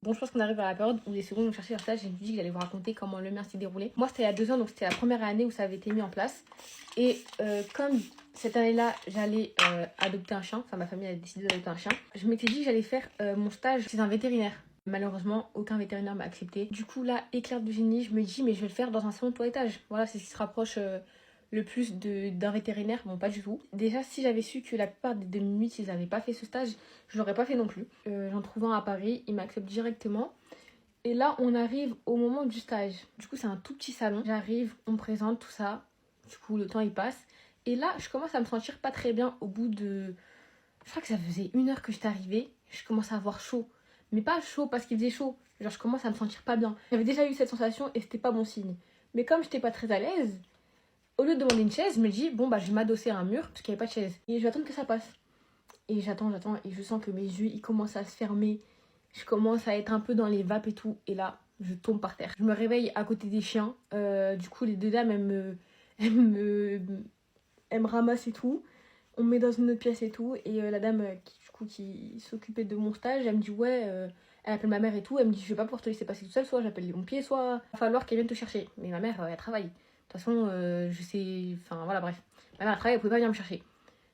Bon, je pense qu'on arrive à la période où les secondes vont chercher leur stage. J'ai dit que j'allais vous raconter comment le mien s'est déroulé. Moi, c'était il y a 2 ans, donc c'était la première année où ça avait été mis en place. Et comme cette année-là, j'allais adopter un chien, enfin ma famille a décidé d'adopter un chien, je m'étais dit que j'allais faire mon stage chez un vétérinaire. Malheureusement, aucun vétérinaire m'a accepté. Du coup, là, éclair de génie, je me dis, mais je vais le faire dans un salon de toilettage. Voilà, c'est ce qui se rapproche le plus d'un vétérinaire. Bon, pas du tout. Déjà, si j'avais su que la plupart des demi-minutes, ils n'avaient pas fait ce stage, je l'aurais pas fait non plus. J'en trouve un à Paris, il m'accepte directement. Et là, on arrive au moment du stage. Du coup, c'est un tout petit salon. J'arrive, on me présente tout ça. Du coup, le temps, il passe. Et là, je commence à me sentir pas très bien au bout de... Je crois que ça faisait 1 heure que j'étais arrivée. Je commence à avoir chaud. Mais pas chaud parce qu'il faisait chaud. Genre, je commence à me sentir pas bien. J'avais déjà eu cette sensation et c'était pas bon signe. Mais comme j'étais pas très à l'aise, au lieu de demander une chaise, je me dis, bon, bah, je vais m'adosser à un mur parce qu'il n'y avait pas de chaise. Et je vais attendre que ça passe. Et j'attends. Et je sens que mes yeux, ils commencent à se fermer. Je commence à être un peu dans les vapes et tout. Et là, je tombe par terre. Je me réveille à côté des chiens. Du coup, les 2 dames, elles me ramassent et tout. On me met dans une autre pièce et tout. Et la dame qui s'occupait de mon stage, elle me dit ouais, elle appelle ma mère et tout. Elle me dit je vais pas pouvoir te laisser passer toute seule, soit j'appelle les pompiers, soit il va falloir qu'elle vienne te chercher. Mais ma mère, elle travaille. De toute façon, je sais. Enfin voilà, bref. Ma mère, elle travaille, elle pouvait pas venir me chercher.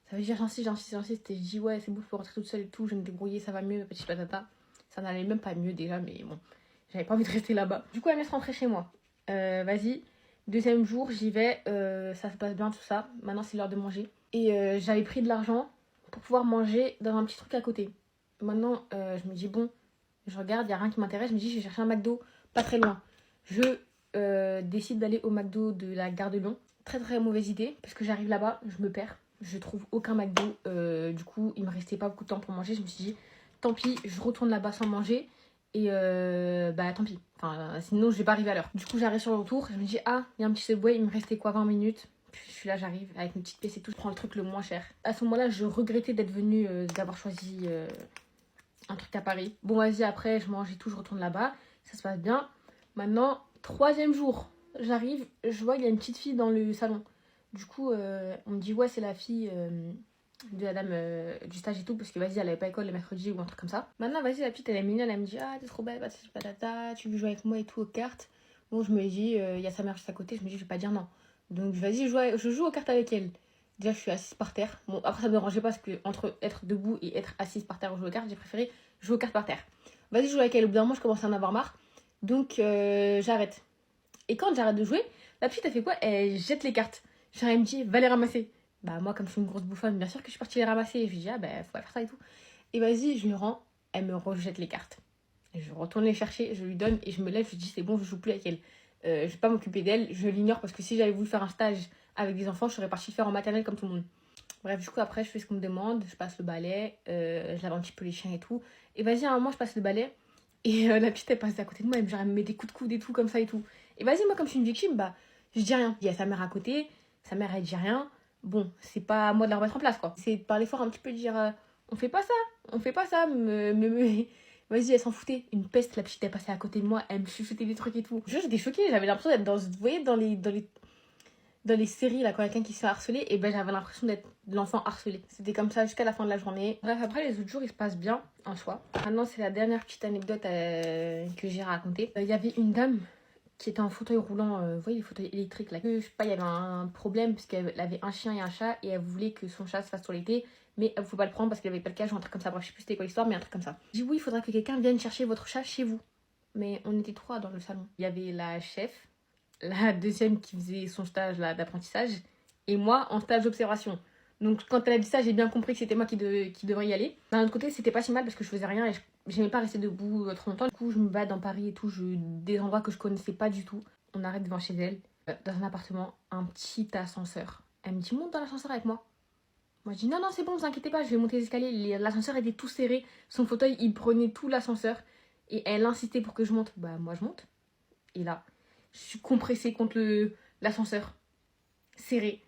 Ça veut dire j'insiste. Et je dis ouais, c'est bon, je peux rentrer toute seule et tout. Je vais me débrouiller, ça va mieux, petit patata. Ça n'allait même pas mieux déjà, mais bon, j'avais pas envie de rester là-bas. Du coup, elle me laisse rentrer chez moi. Vas-y. 2e jour, j'y vais, ça se passe bien, tout ça. Maintenant, c'est l'heure de manger. Et j'avais pris de l'argent pour pouvoir manger dans un petit truc à côté. Maintenant, je me dis, bon, je regarde, il n'y a rien qui m'intéresse. Je me dis, je vais chercher un McDo pas très loin. Je décide d'aller au McDo de la gare de Lyon. Très très mauvaise idée, parce que j'arrive là-bas, je me perds. Je trouve aucun McDo. Du coup, il me restait pas beaucoup de temps pour manger. Je me suis dit, tant pis, je retourne là-bas sans manger. Et bah tant pis. Enfin, sinon, je vais pas arriver à l'heure. Du coup, j'arrive sur le retour. Je me dis, ah, il y a un petit Subway. Il me restait quoi, 20 minutes. Puis je suis là, j'arrive avec une petite pièce et tout. Je prends le truc le moins cher. À ce moment-là, je regrettais d'être venue, d'avoir choisi un truc à Paris. Bon, vas-y, après, je mange et tout. Je retourne là-bas. Ça se passe bien. Maintenant, 3e jour, j'arrive. Je vois qu'il y a une petite fille dans le salon. Du coup, on me dit, ouais, c'est la fille de la dame du stage et tout, parce que vas-y, elle avait pas école le mercredi ou un truc comme ça. Maintenant, vas-y, la petite, elle est mignonne, elle me dit, ah, t'es trop belle, patata, tu veux jouer avec moi et tout aux cartes. Bon, je me dis, il y a sa mère juste à côté, je me dis, je vais pas dire non. Donc, vas-y, je joue aux cartes avec elle. Déjà, je suis assise par terre. Bon, après, ça me dérangeait pas, parce que entre être debout et être assise par terre ou jouer aux cartes, j'ai préféré jouer aux cartes par terre. Vas-y, je joue avec elle. Au bout d'un moment, je commence à en avoir marre. Donc, j'arrête. Et quand j'arrête de jouer, la petite, elle fait quoi? Elle jette les cartes. Genre, elle me dit, va les ramasser. Bah, moi, comme je suis une grosse bouffonne, bien sûr que je suis partie les ramasser. Et je lui dis, ah, bah, faut pas faire ça et tout. Et vas-y, je lui rends, elle me rejette les cartes. Et je retourne les chercher, je lui donne et je me lève, je lui dis, c'est bon, je joue plus avec elle. Je vais pas m'occuper d'elle, je l'ignore parce que si j'avais voulu faire un stage avec des enfants, je serais partie le faire en maternelle comme tout le monde. Bref, du coup, après, je fais ce qu'on me demande, je passe le balai, je lave un petit peu les chiens et tout. Et vas-y, à un moment, je passe le balai. Et la petite, elle passe à côté de moi, elle me met des coups de coude et tout, comme ça et tout. Et vas-y, moi, comme je suis une victime, bah, je dis rien. Il y a sa mère à côté, sa mère, elle dit rien. Bon, c'est pas à moi de la remettre en place, quoi. C'est de parler fort un petit peu, de dire, on fait pas ça, Vas-y, elle s'en foutait. Une peste, la petite, elle passait à côté de moi, elle me chuchotait des trucs et tout. J'étais choquée, j'avais l'impression d'être dans, vous voyez, dans les séries, là, quand quelqu'un qui se fait harceler, et ben j'avais l'impression d'être l'enfant harcelé. C'était comme ça jusqu'à la fin de la journée. Bref, après, les autres jours, ils se passent bien, en soi. Maintenant, c'est la dernière petite anecdote que j'ai racontée. Il y avait une dame qui était en fauteuil roulant, vous voyez, les fauteuils électriques, là. Je sais pas, il y avait un problème, parce qu'elle avait un chien et un chat, et elle voulait que son chat se fasse toiletter, mais elle ne pouvait pas le prendre parce qu'elle avait pas le cage ou un truc comme ça. Bref, je sais plus c'était quoi l'histoire, mais un truc comme ça. J'ai dit, oui, il faudra que quelqu'un vienne chercher votre chat chez vous. Mais on était 3 dans le salon. Il y avait la chef, la deuxième qui faisait son stage là d'apprentissage, et moi en stage d'observation. Donc quand elle a dit ça, j'ai bien compris que c'était moi qui devrais y aller. D'un autre côté, c'était pas si mal parce que je faisais rien et j'aimais pas rester debout trop longtemps. Du coup, je me bats dans Paris et tout, des endroits que je connaissais pas du tout. On arrête devant chez elle, dans un appartement, un petit ascenseur. Elle me dit, monte dans l'ascenseur avec moi. Moi, je dis, non, c'est bon, vous inquiétez pas, je vais monter les escaliers. L'ascenseur était tout serré, son fauteuil, il prenait tout l'ascenseur. Et elle insistait pour que je monte. Bah, moi, je monte. Et là, je suis compressée contre l'ascenseur, serré.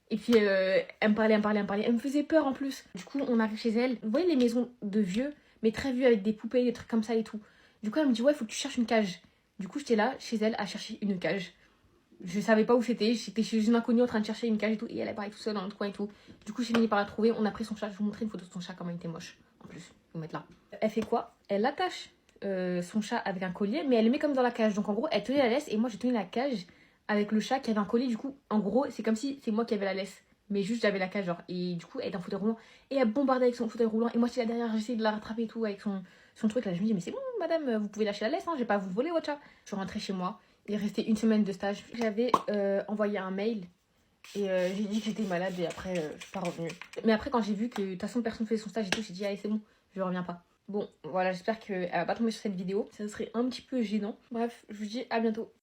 Et puis, elle me parlait. Elle me faisait peur en plus. Du coup, on arrive chez elle. Vous voyez les maisons de vieux, mais très vieux, avec des poupées, des trucs comme ça et tout. Du coup, elle me dit, ouais, faut que tu cherches une cage. Du coup, j'étais là, chez elle, à chercher une cage. Je savais pas où c'était. J'étais chez une inconnue en train de chercher une cage et tout. Et elle est pareil tout seule dans notre coin et tout. Du coup, j'ai fini par la trouver. On a pris son chat. Je vais vous montrer une photo de son chat, comment il était moche. En plus, je vais vous mettre là. Elle fait quoi? Elle l'attache son chat avec un collier, mais elle le met comme dans la cage. Donc en gros, elle tenait la laisse et moi j'ai tenu la cage avec le chat qui avait un collier. Du coup, en gros, c'est comme si c'est moi qui avais la laisse. Mais juste j'avais la cage genre. Et du coup, elle était en fauteuil roulant. Et elle bombardait avec son fauteuil roulant. Et moi j'étais là derrière, j'essayais de la rattraper et tout avec son truc là. Je me dis, mais c'est bon, madame, vous pouvez lâcher la laisse, hein, je vais pas vous voler votre chat. Je suis rentrée chez moi. Il restait une semaine de stage. J'avais envoyé un mail. Et j'ai dit que j'étais malade et après je suis pas revenue. Mais après quand j'ai vu que de toute façon personne faisait son stage et tout, j'ai dit allez c'est bon, je reviens pas. Bon voilà, j'espère qu'elle va pas tomber sur cette vidéo. Ça serait un petit peu gênant. Bref, je vous dis à bientôt.